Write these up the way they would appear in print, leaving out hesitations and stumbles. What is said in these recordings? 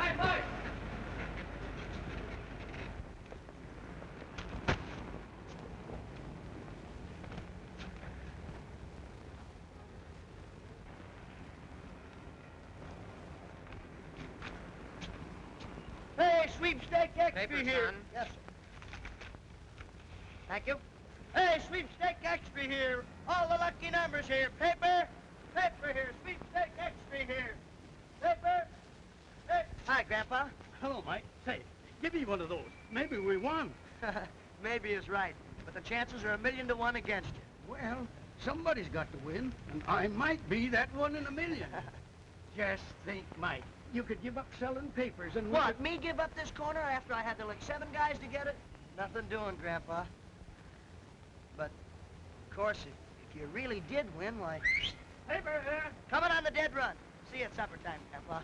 High five! Hey, sweepstake extra Papers, here. son. Yes, sir. Thank you. Hey, sweepstake extra here. All the lucky numbers here. Paper, paper here. Sweepstake extra here. Paper. Hey. Hi, Grandpa. Hello, Mike. Say, give me one of those. Maybe we won. Maybe is right, but the chances are 1,000,000 to 1 against you. Well, somebody's got to win, and I might be that one in a million. Just think, Mike. You could give up selling papers and... What, me give up this corner after I had to lick 7 guys to get it? Nothing doing, Grandpa. But, of course, if you really did win, why... Paper here. Coming on the dead run. See you at supper time, Grandpa.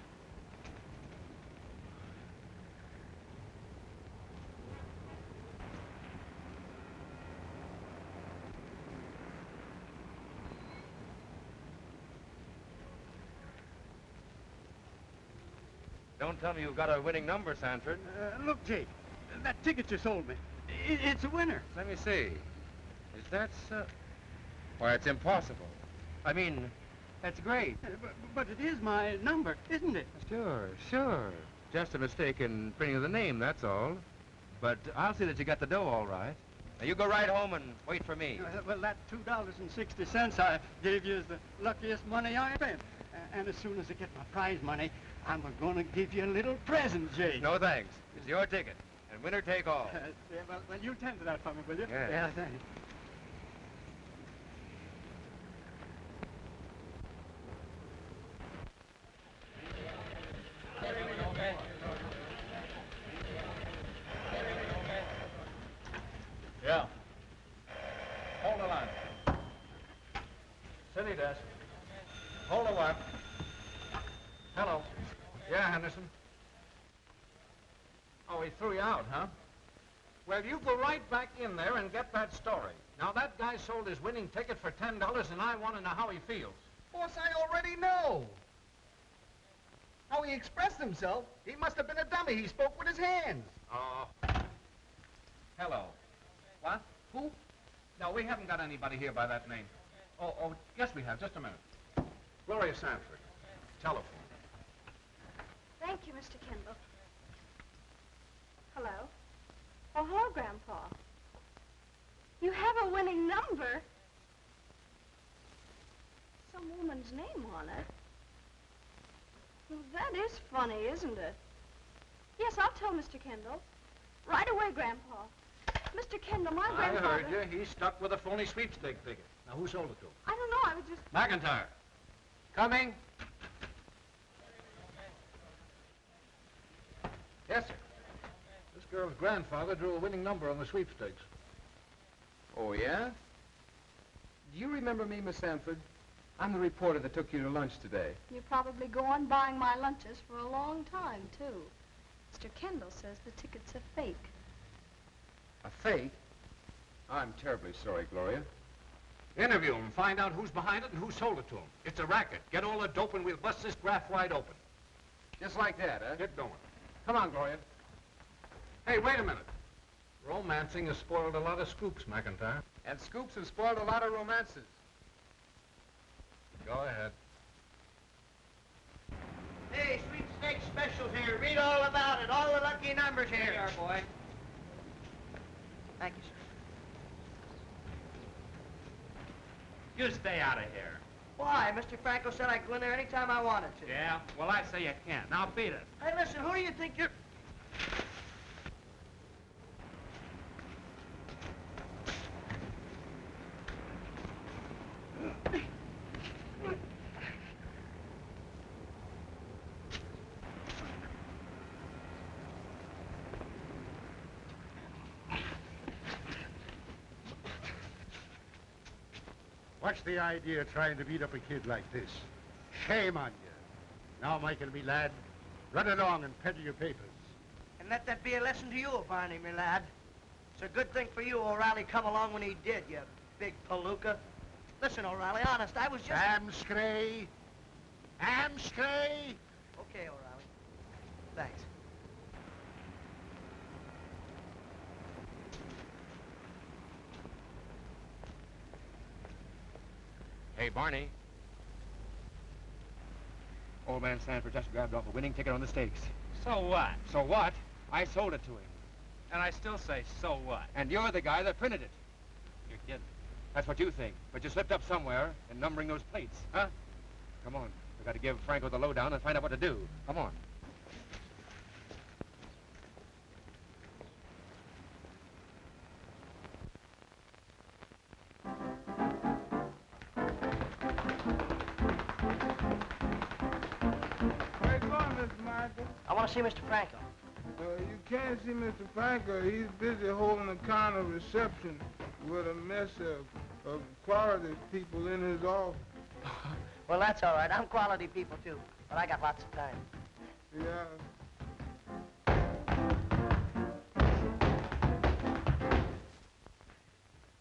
Don't tell me you've got a winning number, Sanford. Look, Jake, that ticket you sold me. It's a winner. Let me see. Is that so? Why, it's impossible. I mean, that's great. But it is my number, isn't it? Sure, sure. Just a mistake in printing the name, that's all. But I'll see that you got the dough all right. Now, you go right home and wait for me. Well, that $2.60 I gave you is the luckiest money I spent. And as soon as I get my prize money, I'm going to give you a little present, Jake. No, thanks. It's your ticket. And winner take all. Yeah, well, you tend to that for me, will you? Yes. Yeah, thanks. Yeah. Hold the line. City desk. Hold the what? Hello. Yeah, Henderson. Oh, he threw you out, huh? Well, you go right back in there and get that story. Now, that guy sold his winning ticket for $10, and I want to know how he feels. Boss, I already know. How he expressed himself, he must have been a dummy. He spoke with his hands. Oh. Hello. What? Who? No, we haven't got anybody here by that name. Oh, yes, we have. Just a minute. Gloria Sanford. Telephone. Thank you, Mr. Kendall. Hello? Oh, hello, Grandpa. You have a winning number. Some woman's name on it. Well, that is funny, isn't it? Yes, I'll tell Mr. Kendall. Right away, Grandpa. Mr. Kendall, my grandfather... I heard you. He's stuck with a phony sweepstake ticket. Now, who sold it to him? I don't know, I was just... McIntyre. Coming. Yes, sir. This girl's grandfather drew a winning number on the sweepstakes. Oh, yeah? Do you remember me, Miss Sanford? I'm the reporter that took you to lunch today. You probably go on buying my lunches for a long time, too. Mr. Kendall says the ticket's a fake. A fake? I'm terribly sorry, Gloria. Interview him, find out who's behind it and who sold it to him. It's a racket. Get all the dope and we'll bust this graft wide open. Just like that, huh? Get going. Come on, Gloria. Hey, wait a minute. Romancing has spoiled a lot of scoops, McIntyre. And scoops have spoiled a lot of romances. Go ahead. Hey, sweepstakes specials here. Read all about it. All the lucky numbers here. Here you are, boy. Thank you, sir. You stay out of here. Why? Mr. Franco said I could go in there anytime I wanted to. Yeah? Well, I say you can't. Now beat it. Hey, listen, who do you think you're... What's the idea of trying to beat up a kid like this? Shame on you. Now, Michael, me lad, run along and peddle your papers. And let that be a lesson to you, Barney, me lad. It's a good thing for you O'Reilly come along when he did, you big palooka. Listen, O'Reilly, honest, I was just... Amscray! Amscray! Okay, O'Reilly. Thanks. Hey, Barney. Old man Sanford just grabbed off a winning ticket on the stakes. So what? So what? I sold it to him. And I still say, so what? And you're the guy that printed it. You're kidding. That's what you think. But you slipped up somewhere in numbering those plates. Huh? Come on. We got to give Franco the lowdown and find out what to do. Come on. Where you going, Mr. Michael? I want to see Mr. Franco. You can't see Mr. Franco. He's busy holding a kind of reception with a mess of quality people in his office. Well, that's all right. I'm quality people, too. But I got lots of time. Yeah.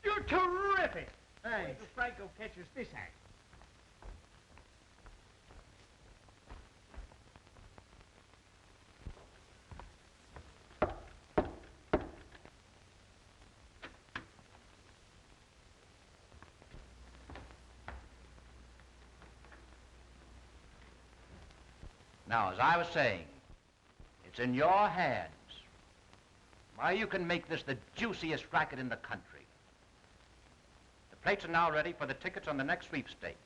You're terrific. Thanks. Mr. Franco catches this act. Now, as I was saying, it's in your hands. Why, you can make this the juiciest racket in the country. The plates are now ready for the tickets on the next sweepstake.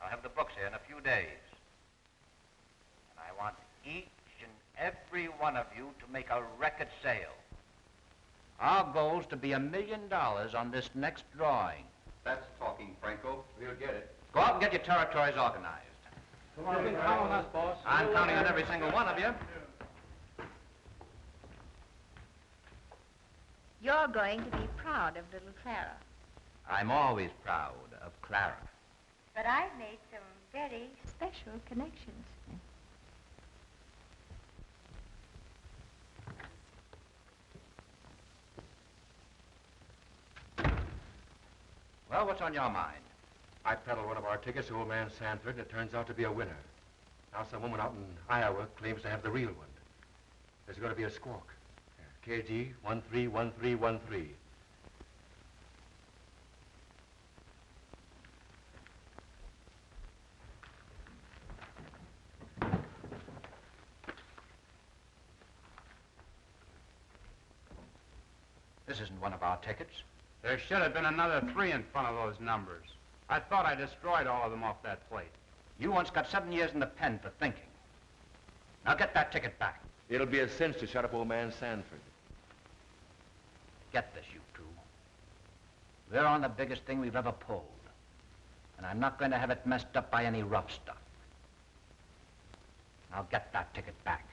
I'll have the books here in a few days. And I want each and every one of you to make a record sale. Our goal is to be $1 million on this next drawing. That's talking, Franco. We'll get it. Go out and get your territories organized. Come on, you can count on us, boss. I'm counting on every single one of you. You're going to be proud of little Clara. I'm always proud of Clara. But I've made some very special connections. Well, what's on your mind? I peddled one of our tickets to old man Sanford, and it turns out to be a winner. Now some woman out in Iowa claims to have the real one. There's going to be a squawk. KG 131313. This isn't one of our tickets. There should have been another 3 in front of those numbers. I thought I destroyed all of them off that plate. You once got 7 years in the pen for thinking. Now get that ticket back. It'll be a cinch to shut up old man Sanford. Get this, you two. We're on the biggest thing we've ever pulled. And I'm not going to have it messed up by any rough stuff. Now get that ticket back.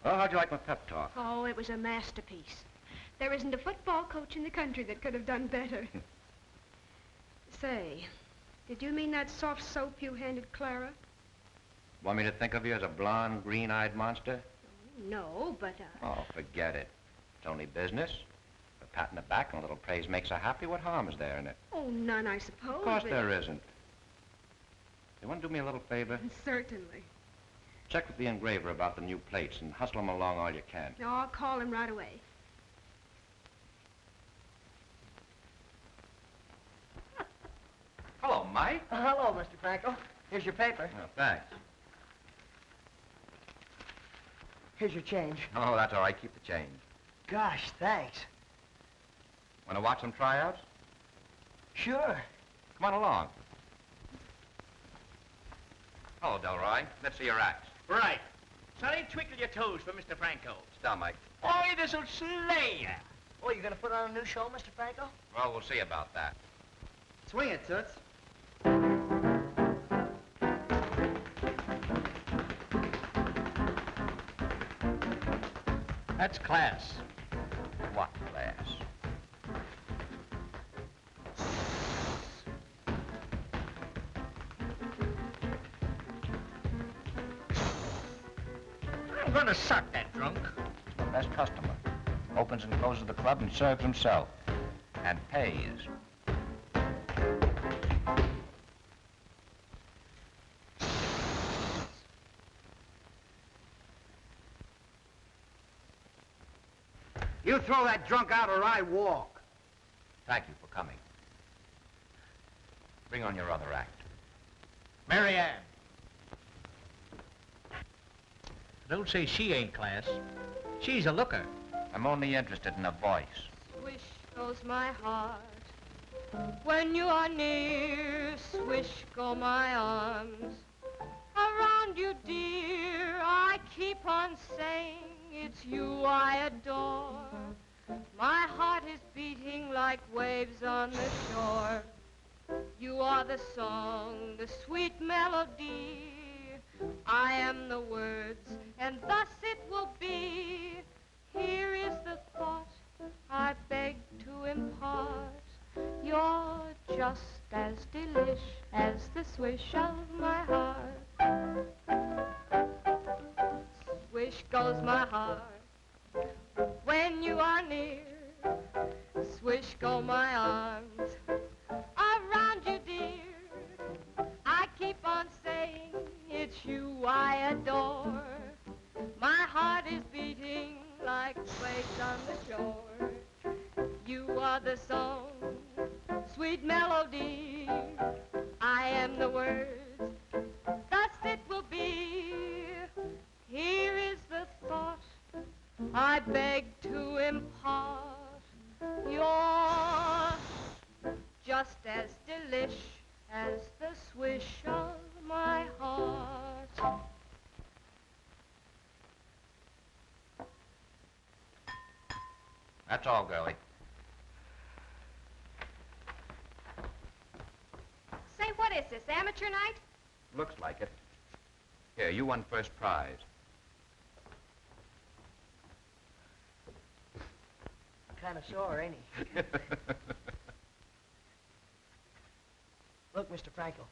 Well, how'd you like my pep talk? Oh, it was a masterpiece. There isn't a football coach in the country that could have done better. Say, did you mean that soft soap you handed Clara? Want me to think of you as a blonde, green-eyed monster? No, but, Oh, forget it. It's only business. A pat on the back and a little praise makes her happy. What harm is there in it? Oh, none, I suppose. Of course but... there isn't. You want to do me a little favor? Certainly. Check with the engraver about the new plates and hustle them along all you can. No, I'll call him right away. Hello, Mike. Hello, Mr. Franco. Here's your paper. Oh, thanks. Here's your change. Oh, that's all right. Keep the change. Gosh, thanks. Want to watch some tryouts? Sure. Come on along. Hello, Delroy. Let's see your act. Right. Sonny, twinkle your toes for Mr. Franco. Sit down, Mike. Boy, this'll slay ya. Oh, you gonna put on a new show, Mr. Franco? Well, we'll see about that. Swing it, Toots. That's class. What class? I'm gonna sock that drunk. The best customer. Opens and closes the club and serves himself. And pays. You throw that drunk out or I walk. Thank you for coming. Bring on your other act. Mary Ann. Don't say she ain't class. She's a looker. I'm only interested in a voice. Swish goes my heart when you are near. Swish go my arms around you, dear. I keep on saying it's you I adore. My heart is beating like waves on the shore. You are the song, the sweet melody. I am the words, and thus it will be. Here is the thought I beg to impart. You're just as delish as the swish of my heart. Swish goes my heart when you are near. Swish go my arms around you, dear. I keep on saying it's you I adore. My heart is beating like waves on the shore. You are the song, sweet melody. I am the words, thus it will be. Here is the thought I beg to impart. You're just as delish as the swish of my heart. That's all, girlie. Say, what is this, amateur night? Looks like it. Here, you won first prize. Kind of sore, ain't he? Look, Mr. Franco,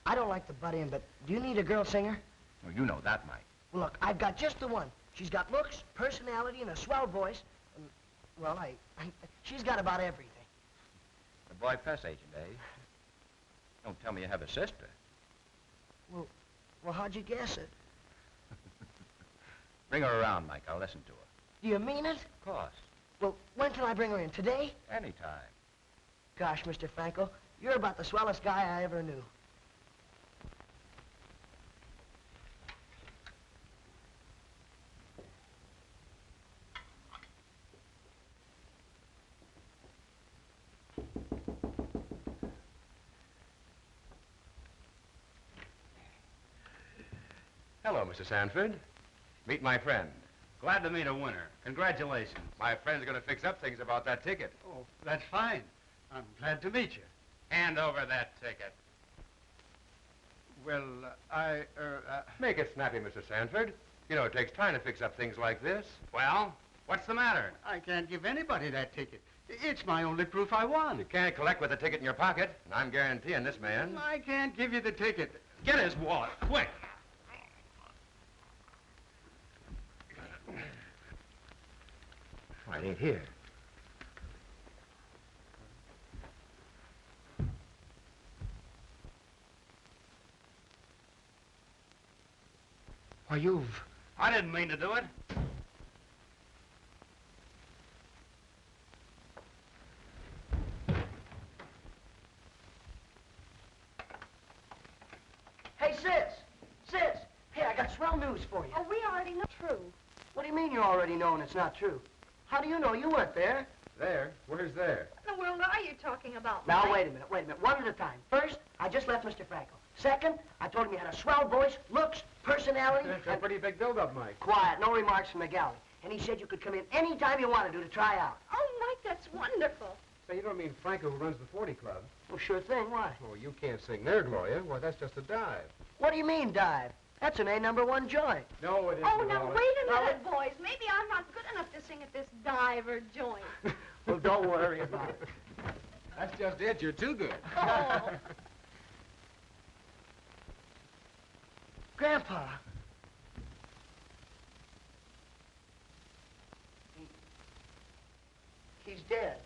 I don't like to butt in, but do you need a girl singer? Well, you know that, Mike. Well, look, I've got just the one. She's got looks, personality, and a swell voice. And, well, she's got about everything. The boy press agent, eh? Don't tell me you have a sister. Well, how'd you guess it? Bring her around, Mike. I'll listen to her. Do you mean it? Of course. Well, when can I bring her in? Today? Anytime. Gosh, Mr. Franco, you're about the swellest guy I ever knew. Hello, Mr. Sanford. Meet my friend. Glad to meet a winner. Congratulations. My friend's going to fix up things about that ticket. Oh, that's fine. I'm glad to meet you. Hand over that ticket. Well, Make it snappy, Mr. Sanford. You know, it takes time to fix up things like this. Well, what's the matter? I can't give anybody that ticket. It's my only proof I won. You can't collect with the ticket in your pocket, and I'm guaranteeing this man. I can't give you the ticket. Get his wallet, quick. Why, it ain't here. Why, I didn't mean to do it. Hey, sis! Sis! Hey, I got swell news for you. Oh, we already know. True. What do you mean you already know and it's not true? How do you know? You weren't there. There? Where's there? What in the world are you talking about, Now, Mike? wait a minute. One at a time. First, I just left Mr. Franco. Second, I told him he had a swell voice, looks, personality, That's a and... pretty big build-up, Mike. Quiet, no remarks from the galley. And he said you could come in any time you wanted to try out. Oh, Mike, that's wonderful. Say, you don't mean Franco who runs the 40 Club? Well, sure thing. Why? Oh, you can't sing there, Gloria. Well, that's just a dive. What do you mean, dive? That's an A1 joint. No, it isn't. Oh, now Wallace. wait a minute, boys. Maybe I'm not good enough to sing at this diver joint. Well, don't worry about it. That's just it. You're too good. Oh. Grandpa. He's dead.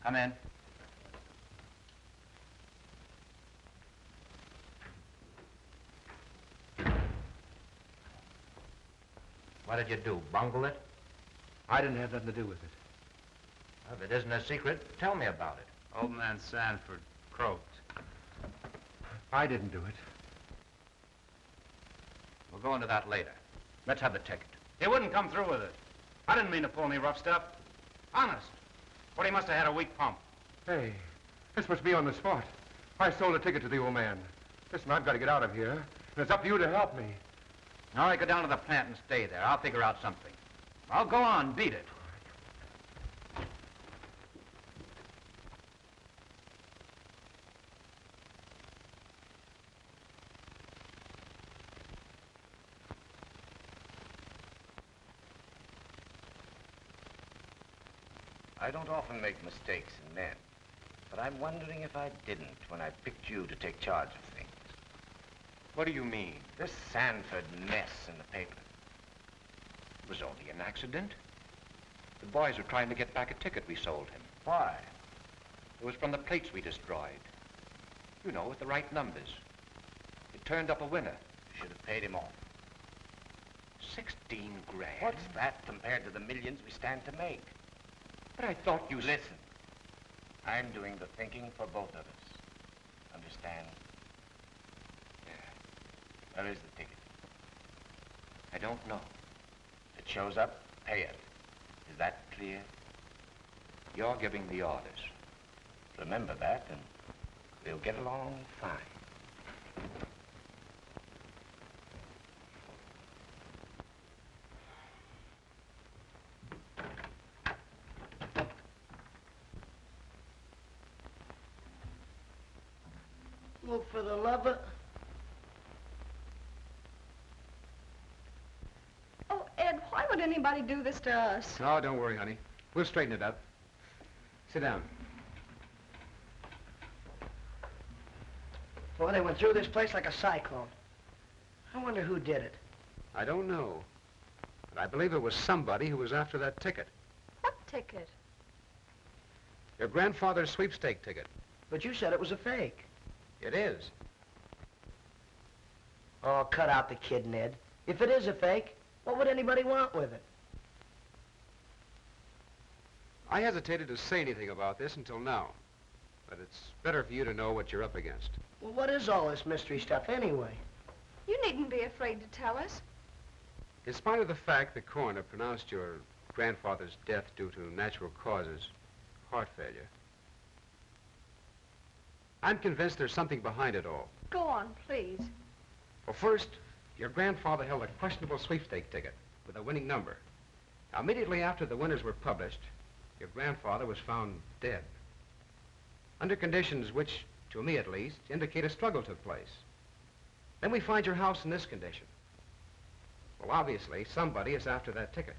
Come in. What did you do, bungle it? I didn't have nothing to do with it. Well, if it isn't a secret, tell me about it. Old man Sanford croaked. I didn't do it. We'll go into that later. Let's have the ticket. He wouldn't come through with it. I didn't mean to pull any rough stuff. Honest. Well, he must have had a weak pump. Hey, this must be on the spot. I sold a ticket to the old man. Listen, I've got to get out of here, and it's up to you to help me. All right, go down to the plant and stay there. I'll figure out something. I'll go on, beat it. I don't often make mistakes in men, but I'm wondering if I didn't when I picked you to take charge of things. What do you mean? This Sanford mess in the paper. It was only an accident. The boys were trying to get back a ticket we sold him. Why? It was from the plates we destroyed. You know, with the right numbers. It turned up a winner. You should have paid him off. 16 grand. What's that compared to the millions we stand to make? But I thought you... Listen. I'm doing the thinking for both of us. Understand? Yeah. Where is the ticket? I don't know. If it shows up, pay it. Is that clear? You're giving the orders. Remember that, and we'll get along fine. Well, for the love of... Oh, Ed, why would anybody do this to us? Oh, don't worry, honey. We'll straighten it up. Sit down. Well, they went through this place like a cyclone. I wonder who did it. I don't know. But I believe it was somebody who was after that ticket. What ticket? Your grandfather's sweepstake ticket. But you said it was a fake. It is. Oh, cut out the kid, Ned. If it is a fake, what would anybody want with it? I hesitated to say anything about this until now. But it's better for you to know what you're up against. Well, what is all this mystery stuff anyway? You needn't be afraid to tell us. In spite of the fact the coroner pronounced your grandfather's death due to natural causes, heart failure, I'm convinced there's something behind it all. Go on, please. Well, first, your grandfather held a questionable sweepstake ticket with a winning number. Now, immediately after the winners were published, your grandfather was found dead. Under conditions which, to me at least, indicate a struggle took place. Then we find your house in this condition. Well, obviously, somebody is after that ticket.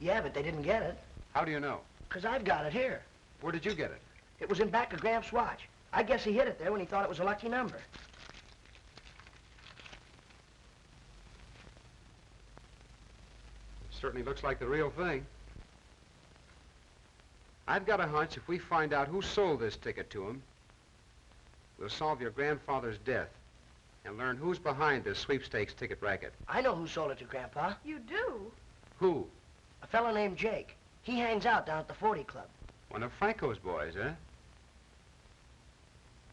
Yeah, but they didn't get it. How do you know? 'Cause I've got it here. Where did you get it? It was in back of Gramps' watch. I guess he hid it there when he thought it was a lucky number. Certainly looks like the real thing. I've got a hunch if we find out who sold this ticket to him, we'll solve your grandfather's death and learn who's behind this sweepstakes ticket racket. I know who sold it to Grandpa. You do? Who? A fellow named Jake. He hangs out down at the 40 Club. One of Franco's boys, eh?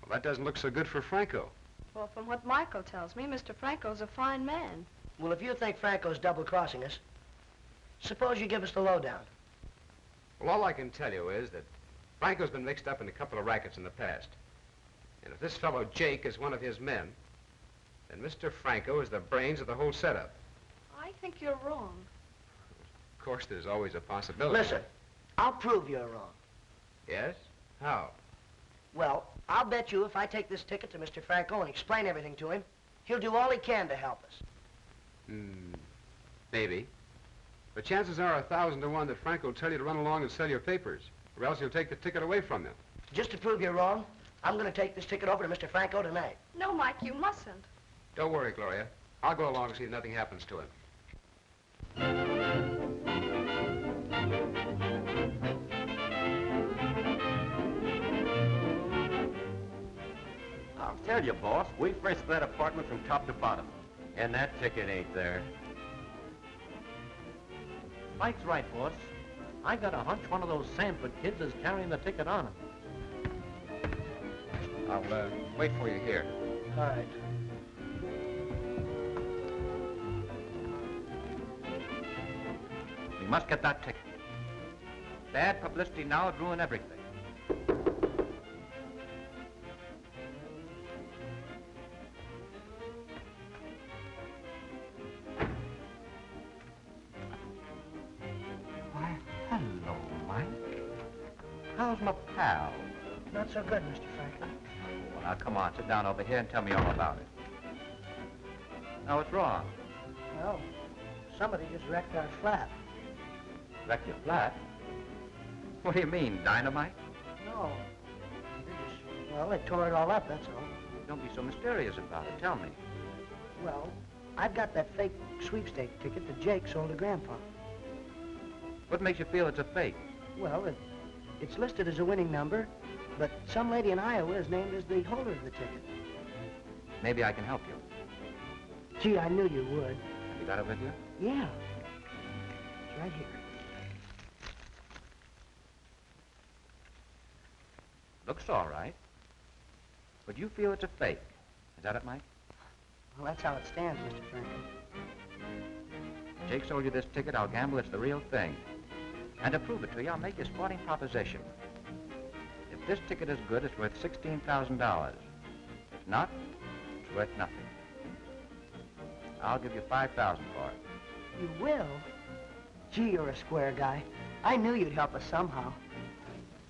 Well, that doesn't look so good for Franco. Well, from what Michael tells me, Mr. Franco's a fine man. Well, if you think Franco's double-crossing us, suppose you give us the lowdown. Well, all I can tell you is that Franco's been mixed up in a couple of rackets in the past. And if this fellow Jake is one of his men, then Mr. Franco is the brains of the whole setup. I think you're wrong. Of course, there's always a possibility. Listen, I'll prove you're wrong. Yes? How? Well, I'll bet you if I take this ticket to Mr. Franco and explain everything to him, he'll do all he can to help us. Maybe. But chances are 1,000 to 1 that Franco will tell you to run along and sell your papers, or else he'll take the ticket away from you. Just to prove you're wrong, I'm going to take this ticket over to Mr. Franco tonight. No, Mike, you mustn't. Don't worry, Gloria. I'll go along and see if nothing happens to him. I'll tell you, boss, we frisked that apartment from top to bottom. And that ticket ain't there. Mike's right, boss. I got a hunch one of those Sanford kids is carrying the ticket on him. I'll wait for you here. All right. We must get that ticket. Bad publicity now would ruin everything. Why, hello, Mike. How's my pal? Not so good, Mr. Franco. Well, now, come on, sit down over here and tell me all about it. Now, what's wrong? Well, somebody just wrecked our flat. Wrecked your flat? What do you mean, dynamite? No. Well, they tore it all up, that's all. Don't be so mysterious about it. Tell me. Well, I've got that fake sweepstake ticket that Jake sold to Grandpa. What makes you feel it's a fake? Well, it's listed as a winning number, but some lady in Iowa is named as the holder of the ticket. Maybe I can help you. Gee, I knew you would. You got it with you? Yeah. It's right here. Looks all right. But you feel it's a fake. Is that it, Mike? Well, that's how it stands, Mr. Franco. Jake sold you this ticket. I'll gamble it's the real thing. And to prove it to you, I'll make you a sporting proposition. If this ticket is good, it's worth $16,000. If not, it's worth nothing. I'll give you $5,000 for it. You will? Gee, you're a square guy. I knew you'd help us somehow.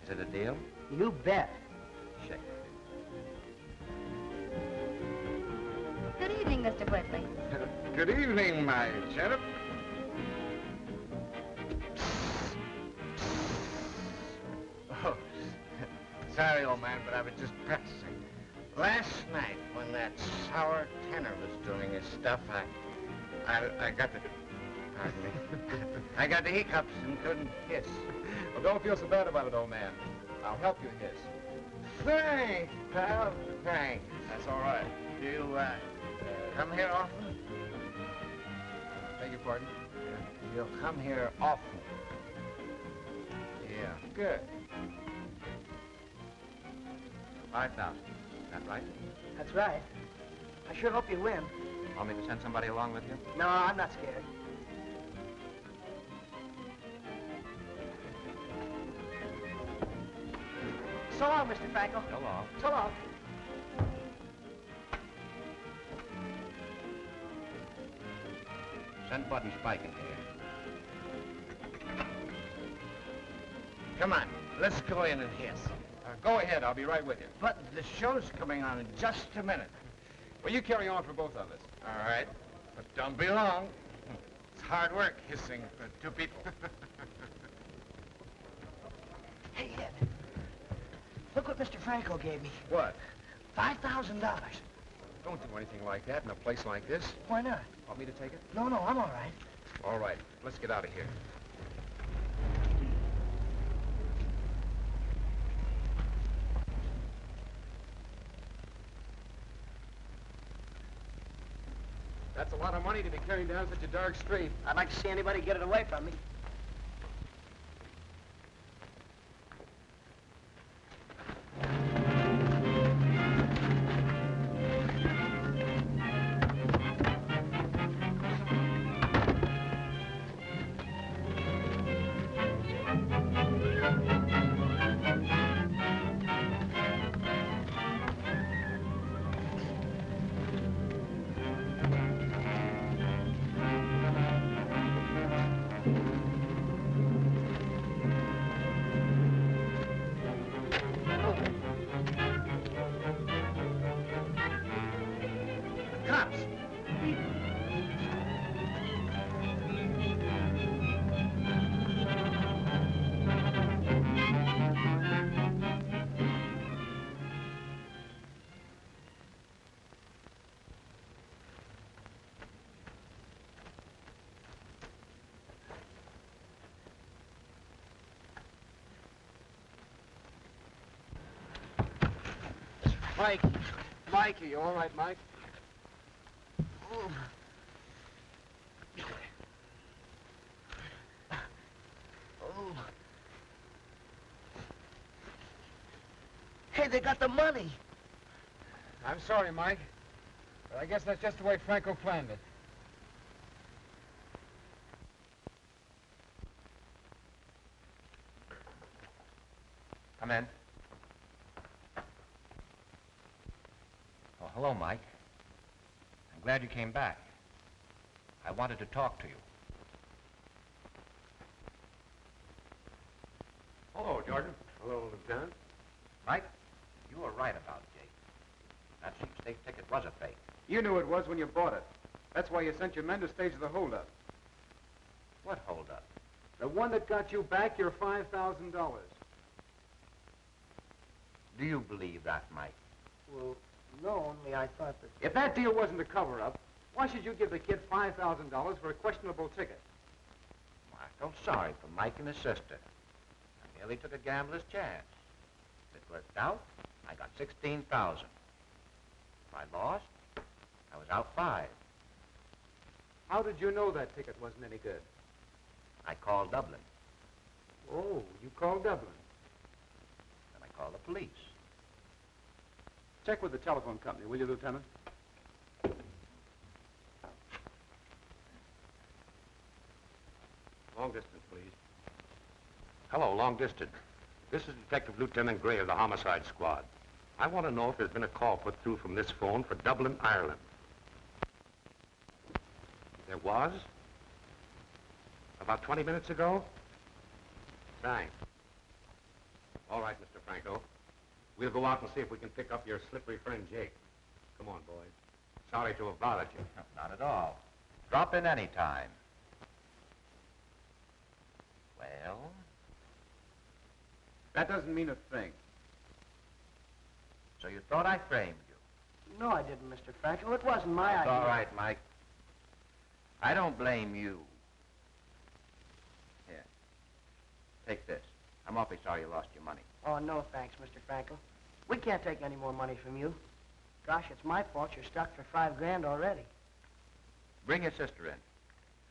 Is it a deal? You bet. Shake. Good evening, Mr. Whitley. Good evening, my cherub. Oh, sorry, old man, but I was just practicing. Last night, when that sour tenor was doing his stuff, I got the... Pardon me. I got the hiccups and couldn't hiss. Well, don't feel so bad about it, old man. I'll help you hiss. Thanks, pal. Thanks. That's all right. You, come here often? Beg your pardon? You'll come here often. Yeah. Good. 5,000. Is that right? That's right. I sure hope you win. Want me to send somebody along with you? No, I'm not scared. So long, Mr. Franco. So long. So long. Send Bud and Spike in here. Come on, let's go in and hiss. Go ahead. I'll be right with you. But the show's coming on in just a minute. Well, you carry on for both of us. All right, but don't be long. It's hard work hissing for two people. Hey, Ed. Look what Mr. Franco gave me. What? $5,000. Don't do anything like that in a place like this. Why not? Want me to take it? No, I'm all right. All right. Let's get out of here. That's a lot of money to be carrying down such a dark street. I'd like to see anybody get it away from me. Mike. Mike, are you all right, Mike? Hey, they got the money. I'm sorry, Mike. But I guess that's just the way Franco planned it. Come in. Oh, hello, Mike. I'm glad you came back. I wanted to talk to you. Hello, Jordan. Hello, Lieutenant. Mike, you were right about Jake. That sweepstake ticket was a fake. You knew it was when you bought it. That's why you sent your men to stage the holdup. What holdup? The one that got you back your $5,000. Do you believe that, Mike? Well, no, only I thought that... If that deal wasn't a cover-up, why should you give the kid $5,000 for a questionable ticket? I felt sorry for Mike and his sister. I merely took a gambler's chance. If it worked out, I got $16,000. If I lost, I was out $5,000. How did you know that ticket wasn't any good? I called Dublin. Oh, you called Dublin. Then I called the police. Check with the telephone company, will you, Lieutenant? Long distance, please. Hello, long distance. This is Detective Lieutenant Gray of the Homicide Squad. I want to know if there's been a call put through from this phone for Dublin, Ireland. There was? About 20 minutes ago? Thanks. All right, Mr. Franco. We'll go out and see if we can pick up your slippery friend, Jake. Come on, boys. Sorry to have bothered you. Not at all. Drop in any time. Well? That doesn't mean a thing. So you thought I framed you? No, I didn't, Mr. Franco. It wasn't my That's idea. all right, Mike. I don't blame you. Here. Take this. I'm awfully sorry you lost your money. Oh, no thanks, Mr. Franco. We can't take any more money from you. Gosh, it's my fault you're stuck for $5,000 already. Bring your sister in.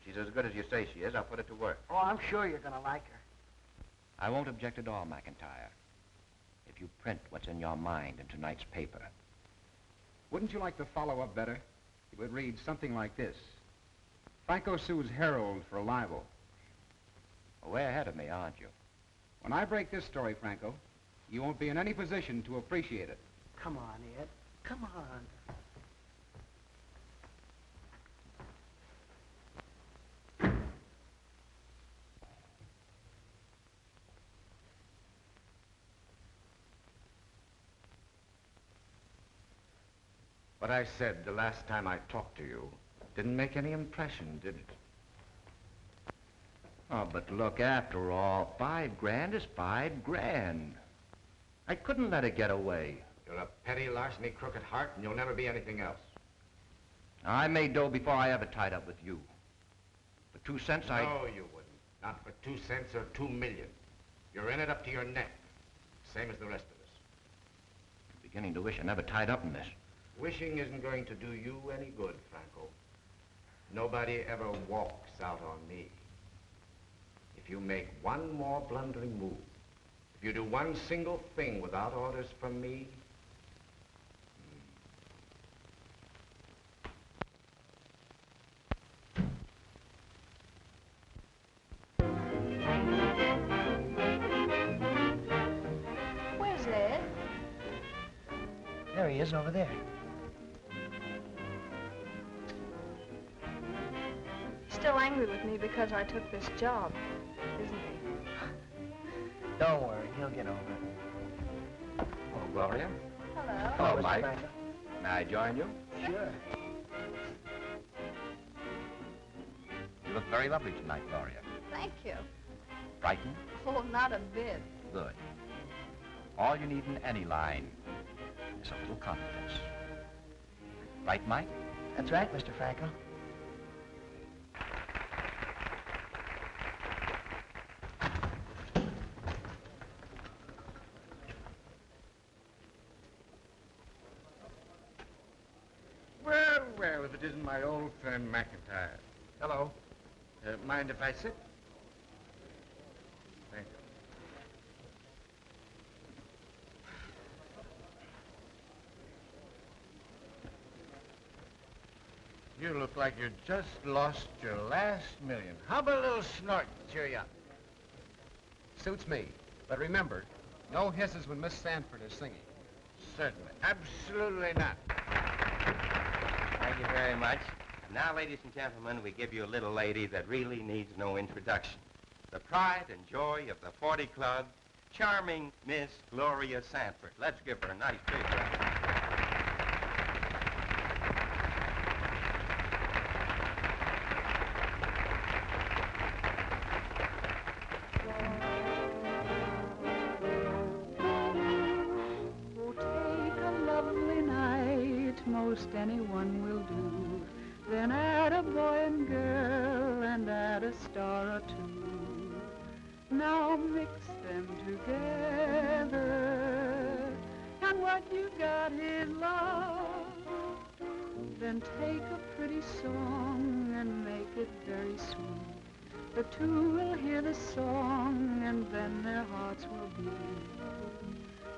She's as good as you say she is. I'll put it to work. Oh, I'm sure you're going to like her. I won't object at all, McIntyre. If you print what's in your mind in tonight's paper. Wouldn't you like the follow-up better? It would read something like this. Franco sues Herald for libel. Well, way ahead of me, aren't you? When I break this story, Franco, you won't be in any position to appreciate it. Come on, Ed. Come on. What I said the last time I talked to you didn't make any impression, did it? Oh, but look, after all, $5,000 is $5,000. I couldn't let it get away. You're a petty, larceny, crook at heart, and you'll never be anything else. I made dough before I ever tied up with you. For 2 cents, No, you wouldn't. Not for 2 cents or 2 million. You're in it up to your neck, same as the rest of us. I'm beginning to wish I never tied up in this. Wishing isn't going to do you any good, Franco. Nobody ever walks out on me. If you make one more blundering move, if you do one single thing without orders from me, Where's Ed? There he is, over there. Still angry with me because I took this job, isn't he? Don't worry, he'll get over it. Oh, Gloria. Hello. Hello, Mr. Mike. Franco. May I join you? Sure. You look very lovely tonight, Gloria. Thank you. Frightened? Oh, not a bit. Good. All you need in any line is a little confidence. Right, Mike? That's right, Mr. Franco. it isn't my old friend McIntyre. Hello. Mind if I sit? Thank you. You look like you just lost your last million. How about a little snort to cheer you up? Suits me. But remember, no hisses when Miss Sanford is singing. Certainly. Absolutely not. Thank you very much. Now, ladies and gentlemen, we give you a little lady that really needs no introduction. The pride and joy of the 40 Club, charming Miss Gloria Sanford. Let's give her a nice big round. Oh, take a lovely night, most anyone will do. Then add a boy and girl and add a star or two. Now mix them together, and what you got is love. Then take a pretty song and make it very sweet. The two will hear the song and then their hearts will beat.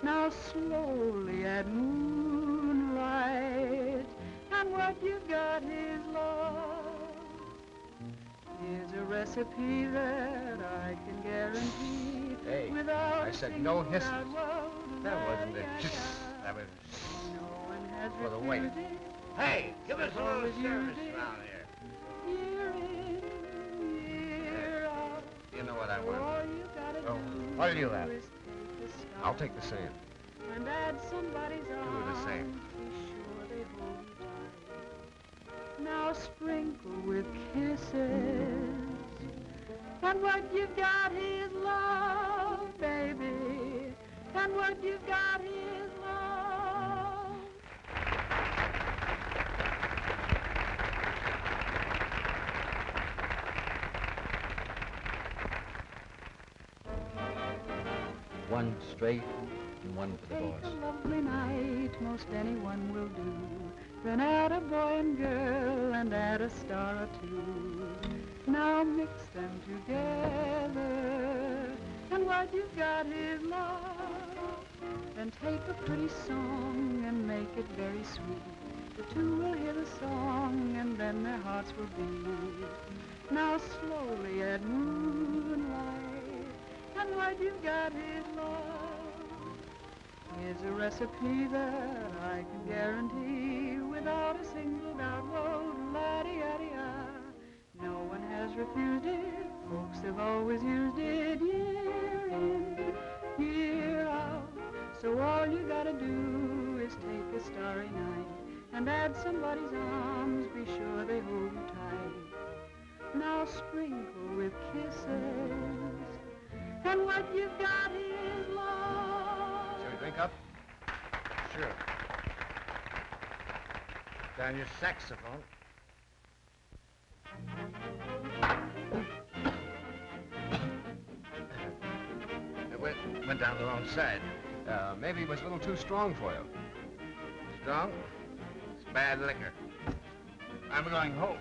Now slowly add moonlight, and what you got is love. Here's a recipe that I can guarantee. Hey, without I said no hisses. That wasn't a kiss. That was for the wait. Hey, give us a little service around here. Year in, year out. You know what I want. All you gotta Oh, do what'll you have? is take a stop I'll take the sand. and add somebody's Do the arms. same. Be sure they hold you tight. Now sprinkle with kisses, and what you got is love, baby. And what you got is love. One straight and one for the Take boss. a lovely night, most anyone will do. Then add a boy and girl and add a star or two. Now mix them together, and what you've got is love. Then take a pretty song and make it very sweet. The two will hear the song and then their hearts will beat. Now slowly add moonlight, and what you've got is love. Here's a recipe that I can guarantee without a single doubt. Whoa, la-di-ya-di-ya. No one has refused it. Folks have always used it year in, year out. So all you gotta do is take a starry night and add somebody's arms. Be sure they hold you tight. Now sprinkle with kisses, and what you've got is love. Shall we drink up? Sure. Down your saxophone. It went down the wrong side. Maybe it was a little too strong for you. Strong? It's bad liquor. I'm going home.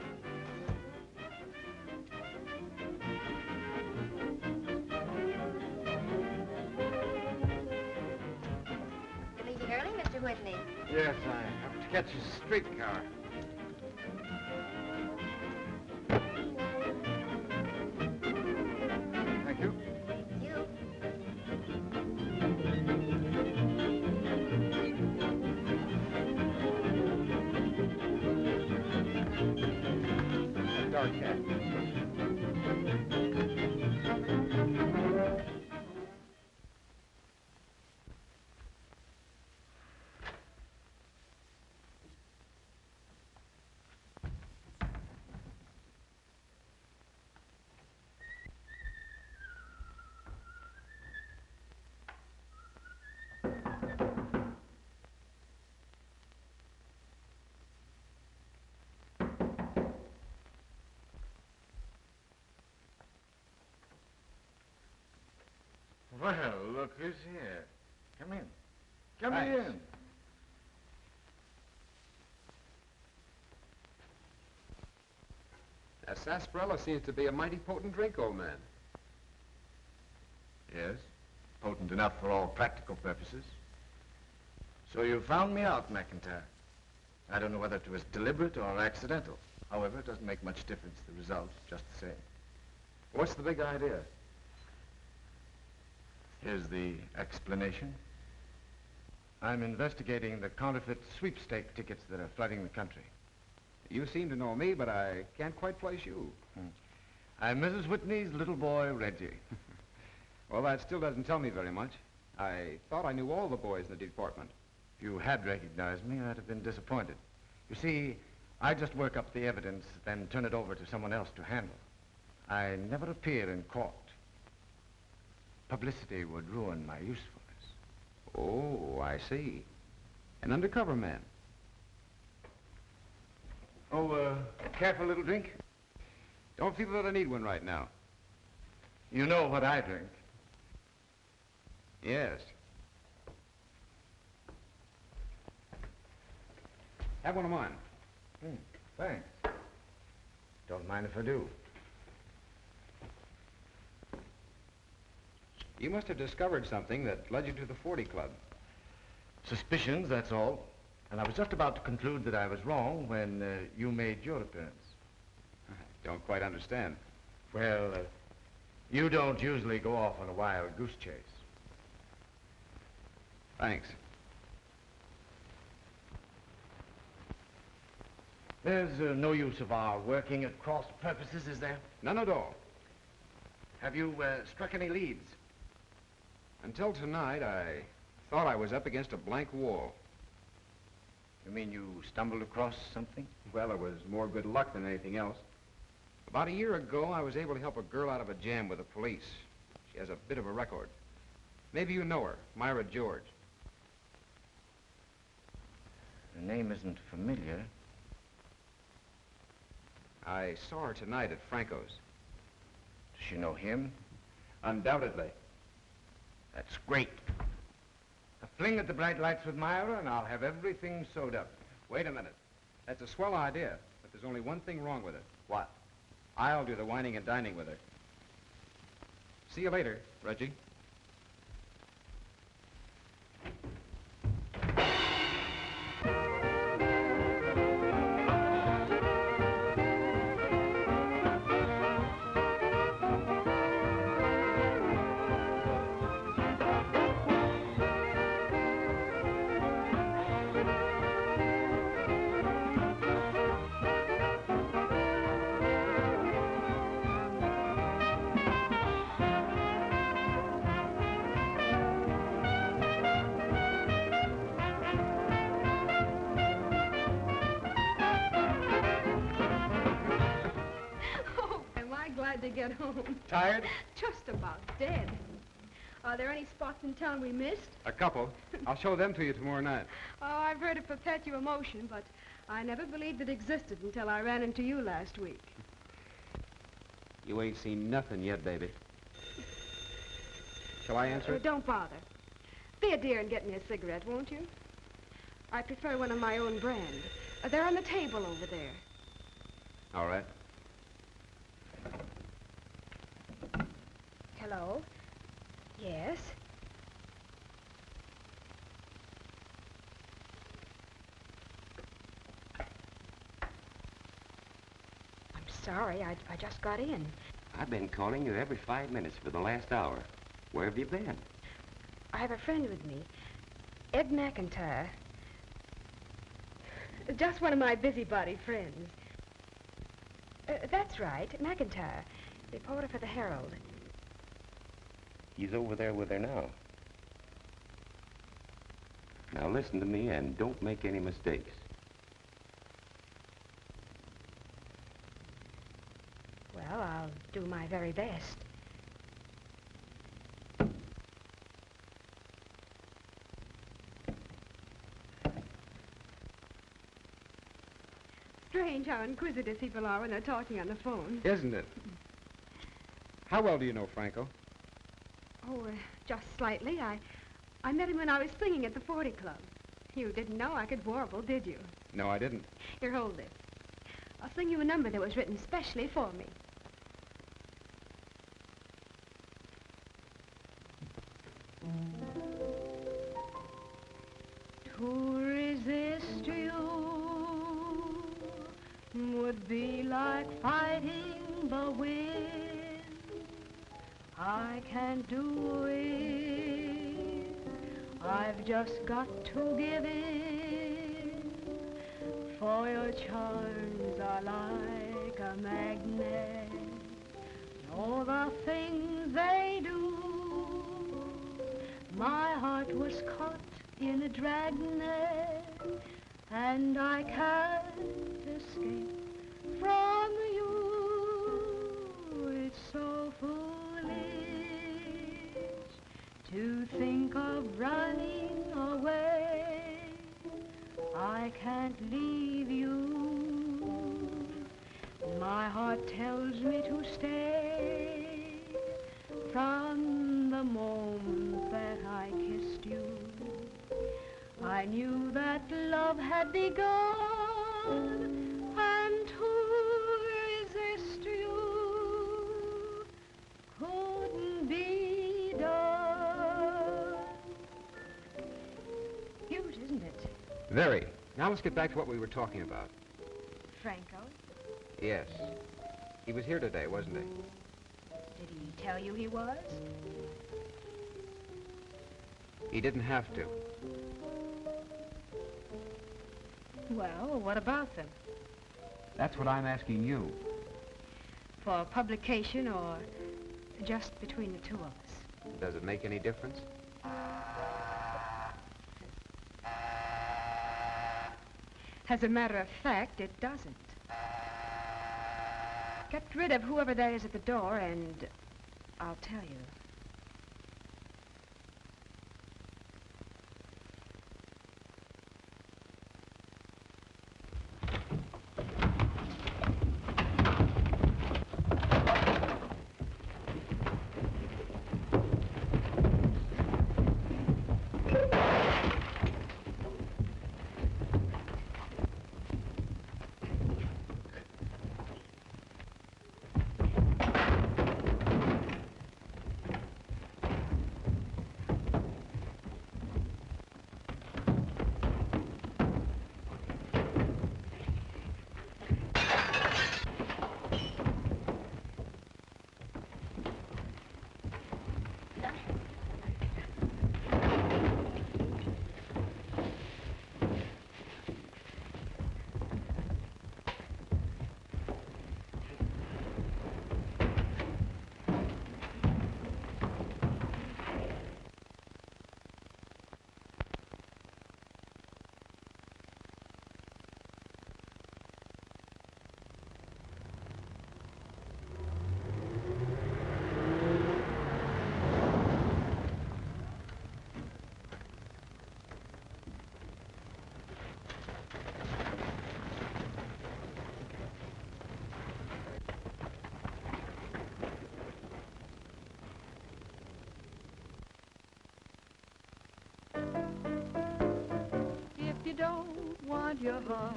You're leaving early, Mr. Whitney. Yes, I have to catch a streetcar. Thank you. You. Dark cat. Well, look who's here. Come in. Come Thanks. in. A sarsaparilla seems to be a mighty potent drink, old man. Yes, potent enough for all practical purposes. So you found me out, McIntyre. I don't know whether it was deliberate or accidental. However, it doesn't make much difference. The result's just the same. What's the big idea? Here's the explanation. I'm investigating the counterfeit sweepstake tickets that are flooding the country. You seem to know me, but I can't quite place you. I'm Mrs. Whitney's little boy, Reggie. Well, that still doesn't tell me very much. I thought I knew all the boys in the department. If you had recognized me, I'd have been disappointed. You see, I just work up the evidence, then turn it over to someone else to handle. I never appear in court. Publicity would ruin my usefulness. Oh, I see. An undercover man. Oh, care for a little drink? Don't feel that I need one right now. You know what I drink. Yes. Have one of mine. Thanks. Don't mind if I do. You must have discovered something that led you to the 40 Club. Suspicions, that's all. And I was just about to conclude that I was wrong when you made your appearance. I don't quite understand. Well, you don't usually go off on a wild goose chase. Thanks. There's no use of our working at cross purposes, is there? None at all. Have you struck any leads? Until tonight, I thought I was up against a blank wall. You mean you stumbled across something? Well, it was more good luck than anything else. About a year ago, I was able to help a girl out of a jam with the police. She has a bit of a record. Maybe you know her, Myra George. The name isn't familiar. I saw her tonight at Franco's. Does she know him? Undoubtedly. That's great. A fling at the bright lights with Myra, and I'll have everything sewed up. Wait a minute. That's a swell idea, but there's only one thing wrong with it. What? I'll do the whining and dining with her. See you later, Reggie. To get home. Tired? Just about dead. Are there any spots in town we missed? A couple. I'll show them to you tomorrow night. Oh, I've heard of Perpetua Motion, but I never believed it existed until I ran into you last week. You ain't seen nothing yet, baby. Shall I answer it? Don't bother. Be a dear and get me a cigarette, won't you? I prefer one of my own brand. They're on the table over there. All right. Hello? Yes? I'm sorry, I just got in. I've been calling you every 5 minutes for the last hour. Where have you been? I have a friend with me, Ed McIntyre. Just one of my busybody friends. That's right, McIntyre, reporter for the Herald. He's over there with her now. Now listen to me and don't make any mistakes. Well, I'll do my very best. Strange how inquisitive people are when they're talking on the phone. Isn't it? How well do you know Franco? Oh, just slightly. I met him when I was singing at the 40 Club. You didn't know I could warble, did you? No, I didn't. Here, hold this. I'll sing you a number that was written specially for me. To resist you would be like fighting the wind. I can't do it. I've just got to give in. For your charms are like a magnet. All the things they do. My heart was caught in a dragnet, and I can't escape from you. It's so foolish to think of running away. I can't leave you. My heart tells me to stay from the moment that I kissed you. I knew that love had begun, and to resist you couldn't be done. Cute, isn't it? Very. Now let's get back to what we were talking about. Franco, Yes. He was here today, wasn't he? did he tell you he was? He didn't have to. Well, what about them? That's what I'm asking you. For publication or just between the two of us? Does it make any difference? As a matter of fact, it doesn't. Get rid of whoever that is at the door, and I'll tell you. You don't want your heart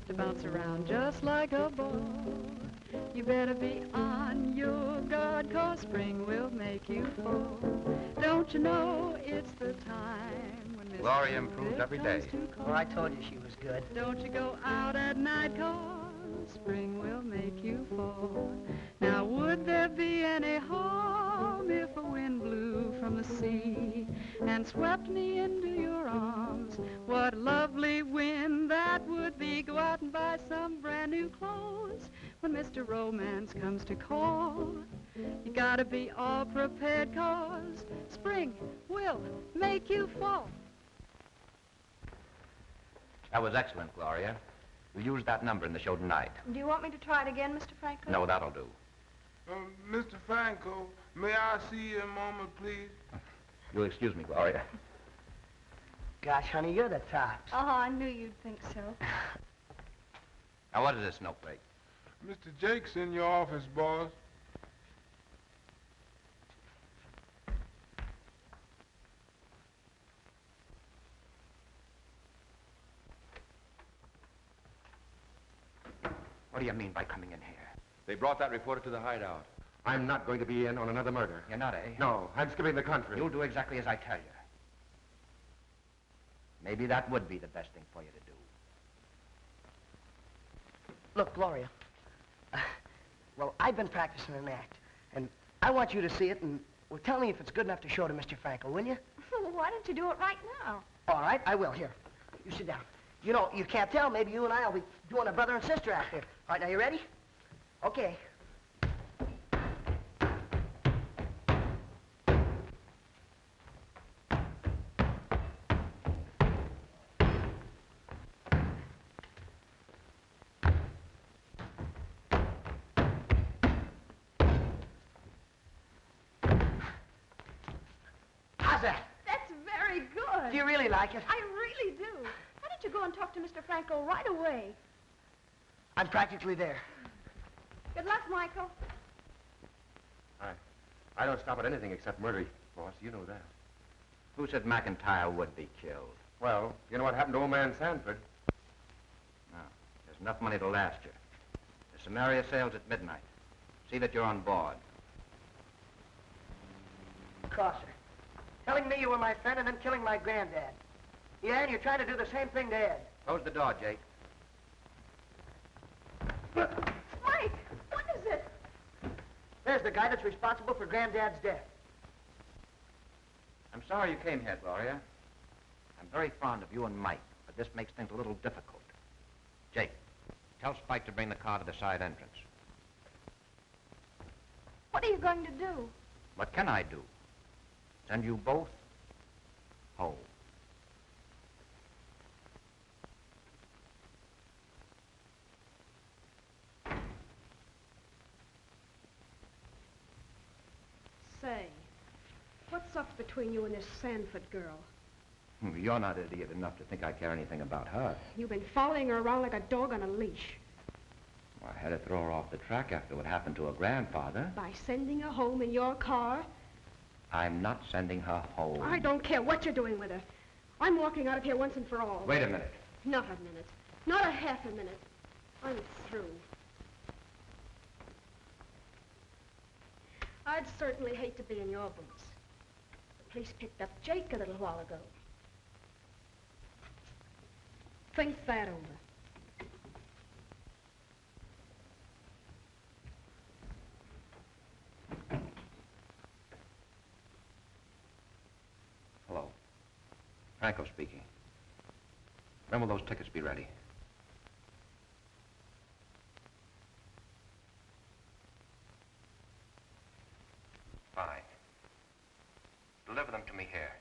to bounce around just like a ball. You better be on your guard, 'cause spring will make you fall. Don't you know it's the time when Miss Gloria improved every day. Well, I told you she was good. Don't you go out at night, 'cause spring will make you fall. Now, would there be any harm if a wind blew from the sea and swept me into your arms? What lovely wind that would be. Go out and buy some brand new clothes when Mr. Romance comes to call. You gotta be all prepared, 'cause spring will make you fall. That was excellent, Gloria. We used that number in the show tonight. Do you want me to try it again, Mr. Franklin? No, that'll do. Mr. Franco, may I see you a moment, please? You'll excuse me, Gloria. Gosh, honey, you're the tops. Oh, I knew you'd think so. Now, what is this snowflake? Mr. Jake's in your office, boss. What do you mean by coming in here? They brought that reporter to the hideout. I'm not going to be in on another murder. You're not, eh? No, I'm skipping the country. You'll do exactly as I tell you. Maybe that would be the best thing for you to do. Look, Gloria. Well, I've been practicing an act, and I want you to see it, and well, tell me if it's good enough to show to Mr. Franco, will you? Well, why don't you do it right now? All right, I will. Here, you sit down. You know, you can't tell. Maybe you and I will be doing a brother and sister act here. All right, now you ready? Okay. How's that? That's very good. Do you really like it? I really do. Why don't you go and talk to Mr. Franco right away? I'm practically there. Good luck, Michael. I don't stop at anything except murder, boss. You know that. Who said McIntyre would be killed? Well, you know what happened to old man Sanford? No. There's enough money to last you. The Samaria sails at midnight. See that you're on board. Crosser. Telling me you were my friend and then killing my granddad. Yeah, and you're trying to do the same thing to Ed. Close the door, Jake. Mike, what is it? There's the guy that's responsible for Granddad's death. I'm sorry you came here, Gloria. I'm very fond of you and Mike, but this makes things a little difficult. Jake, tell Spike to bring the car to the side entrance. What are you going to do? What can I do? Send you both home. Say, what's up between you and this Sanford girl? You're not idiot enough to think I care anything about her. You've been following her around like a dog on a leash. Well, I had to throw her off the track after what happened to her grandfather. By sending her home in your car? I'm not sending her home. I don't care what you're doing with her. I'm walking out of here once and for all. Wait a minute. Not a minute. Not a half a minute. I'm through. I'd certainly hate to be in your boots. The police picked up Jake a little while ago. Think that over. Hello. Franco speaking. When will those tickets be ready? Fine. Deliver them to me here.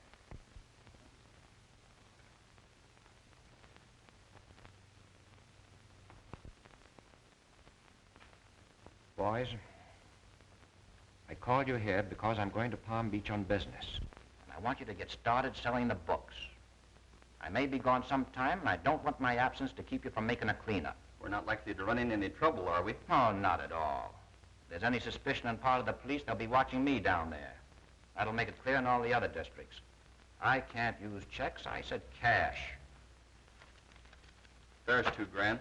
Boys, I called you here because I'm going to Palm Beach on business. And I want you to get started selling the books. I may be gone some time, and I don't want my absence to keep you from making a cleanup. We're not likely to run into any trouble, are we? Oh, not at all. If there's any suspicion on part of the police, they'll be watching me down there. That'll make it clear in all the other districts. I can't use checks. I said cash. There's $2,000.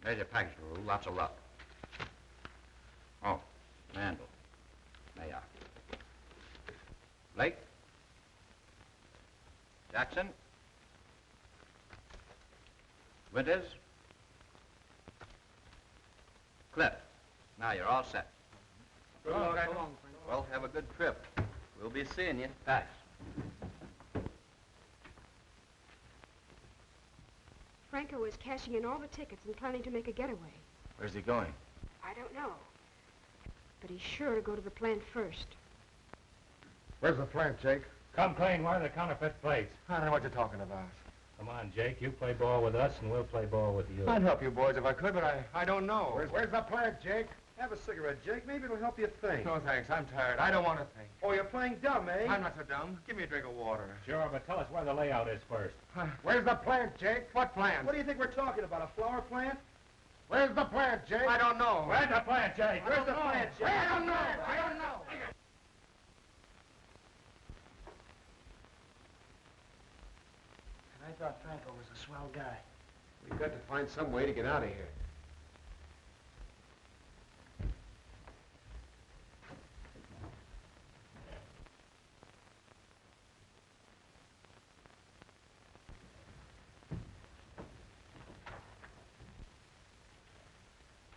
There's your package, Rule. Lots of luck. Oh, Randall. There you are. Blake? Jackson? Winters? Cliff. Now you're all set. Good luck. Well, have a good trip. We'll be seeing you. Thanks. Franco is cashing in all the tickets and planning to make a getaway. Where's he going? I don't know. But he's sure to go to the plant first. Where's the plant, Jake? Come clean, where are the counterfeit plates? I don't know what you're talking about. Come on, Jake, you play ball with us and we'll play ball with you. I'd help you boys if I could, but I don't know. Where's the plant, Jake? Have a cigarette, Jake. Maybe it'll help you think. No, thanks. I'm tired. I don't want to think. Oh, you're playing dumb, eh? I'm not so dumb. Give me a drink of water. Sure, but tell us where the layout is first. Where's the plant, Jake? What plant? What do you think we're talking about, a flower plant? Where's the plant, Jake? I don't know. Where's the plant, Jake? Where's the plant, Jake? I don't know. I don't know. And I thought Franco was a swell guy. We've got to find some way to get out of here.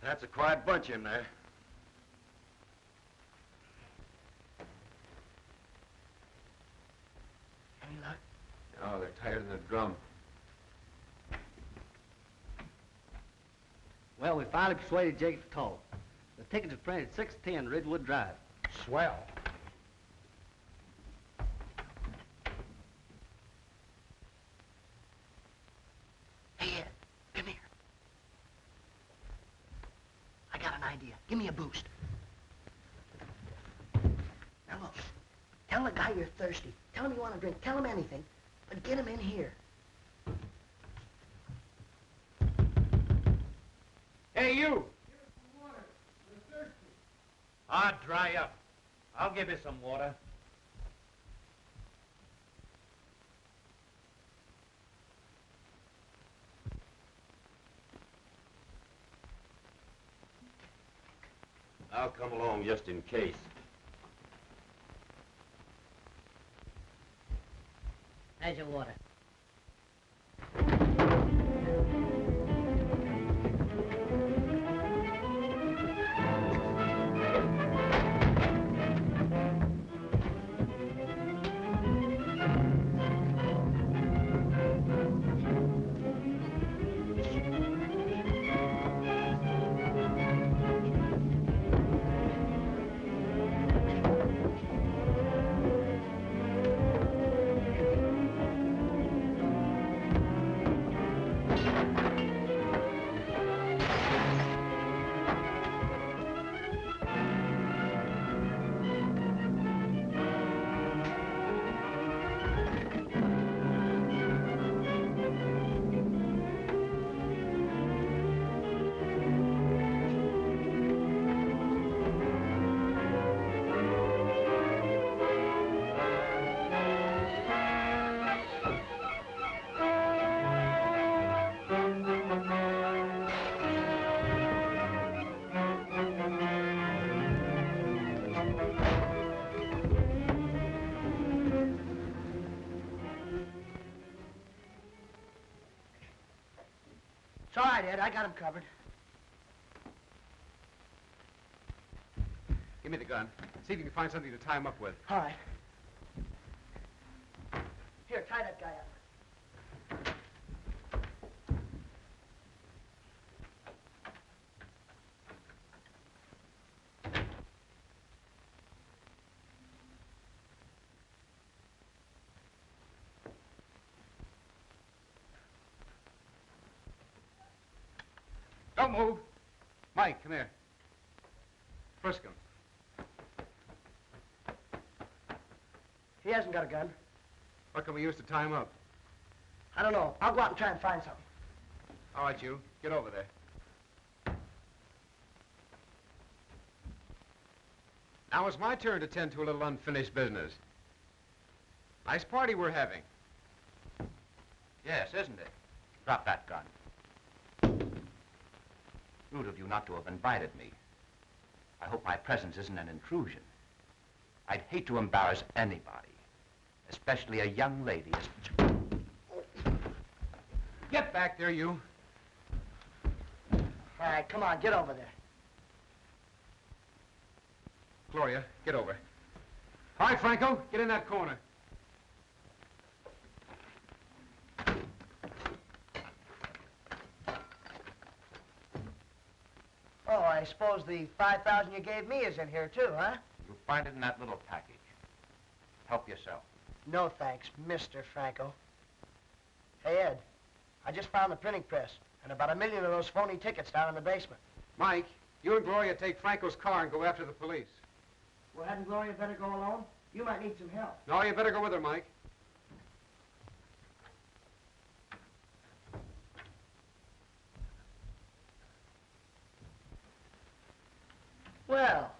That's a quiet bunch in there. Any luck? Oh, they're tired in the drum. Well, we finally persuaded Jake to talk. The tickets are printed at 610 Ridgewood Drive. Swell. Hey, Ed, come here. I got an idea. Give me a boost. Now look, tell the guy you're thirsty. Tell him you want a drink. Tell him anything, but get him in here. Hey, you! Ah, dry up. I'll give you some water. I'll come along just in case. How's your water? It's all right, Ed. I got him covered. Give me the gun. See if you can find something to tie him up with. All right. Here, tie that guy up. Don't move. Mike, come here. Frisk him. He hasn't got a gun. What can we use to tie him up? I don't know. I'll go out and try and find something. All right, you. Get over there. Now it's my turn to tend to a little unfinished business. Nice party we're having. Yes, isn't it? Drop that gun. Rude of you not to have invited me. I hope my presence isn't an intrusion. I'd hate to embarrass anybody, especially a young lady as... Get back there, you. All right, come on, get over there. Gloria, get over. All right, Franco, get in that corner. Oh, I suppose the 5,000 you gave me is in here too, huh? You'll find it in that little package. Help yourself. No thanks, Mr. Franco. Hey, Ed, I just found the printing press and about 1 million of those phony tickets down in the basement. Mike, you and Gloria take Franco's car and go after the police. Well, hadn't Gloria better go alone? You might need some help. No, you better go with her, Mike. Well,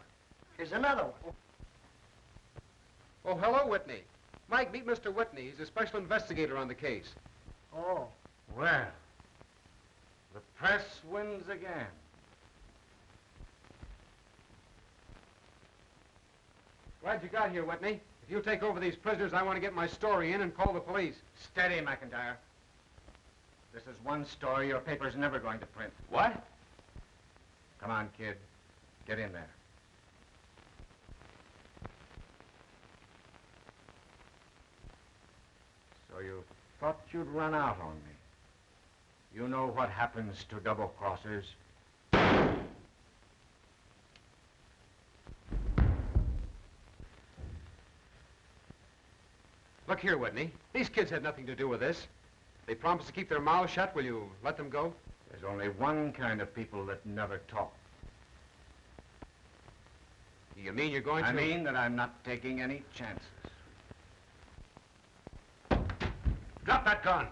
here's another one. Oh, hello, Whitney. Mike, meet Mr. Whitney. He's a special investigator on the case. Oh. Well, The press wins again. Glad you got here, Whitney. If you'll take over these prisoners, I want to get my story in and call the police. Steady, McIntyre. This is one story your paper's never going to print. What? Come on, kid. Get in there. So you thought you'd run out on me. You know what happens to double-crossers. Look here, Whitney. These kids had nothing to do with this. They promised to keep their mouths shut. Will you let them go? There's only one kind of people that never talk. You mean you're going to... I mean that I'm not taking any chances. Drop that gun.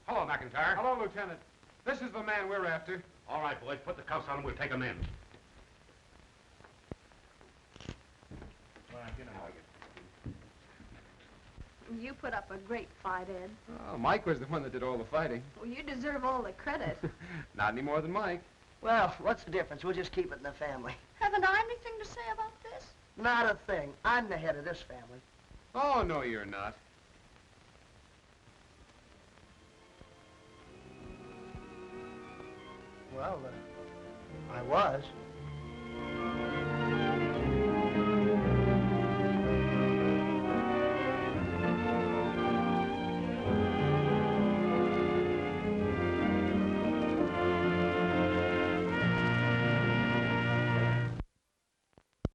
Hello, McIntyre. Hello, Lieutenant. This is the man we're after. All right, boys, put the cuffs on him. We'll take him in. You put up a great fight, Ed. Oh, Mike was the one that did all the fighting. Well, you deserve all the credit. Not any more than Mike. Well, what's the difference? We'll just keep it in the family. Haven't I anything to say about this? Not a thing. I'm the head of this family. Oh, no, you're not. Well, I was.